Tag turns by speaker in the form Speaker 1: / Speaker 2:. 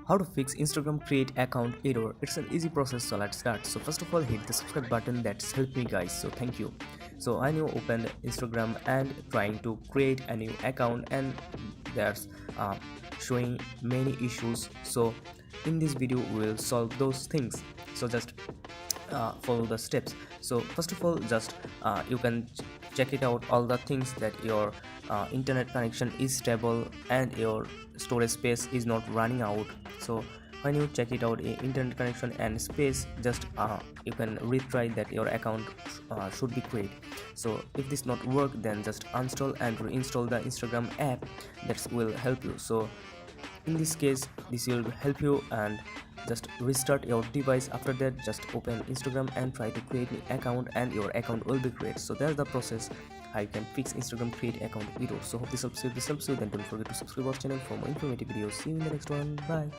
Speaker 1: How to fix Instagram create account error. It's an easy process, so let's start. So first of all, hit the subscribe button. That's helped me guys, so thank you. So I now opened Instagram and trying to create a new account, and there's showing many issues. So in this video we will solve those things. So just follow the steps. So first of all, just you can check it out all the things that your internet connection is stable and your storage space is not running out. So when you check it out, internet connection and space, just you can retry that your account should be created. So if this not work, then just uninstall and reinstall the Instagram app. That will help you. So in this case, this will help you, and just restart your device. After that, just open Instagram and try to create an account, and your account will be created. So that's the process how you can fix Instagram create account error. So hope this helps you. Then don't forget to subscribe our channel for more informative videos. See you in the next one. Bye.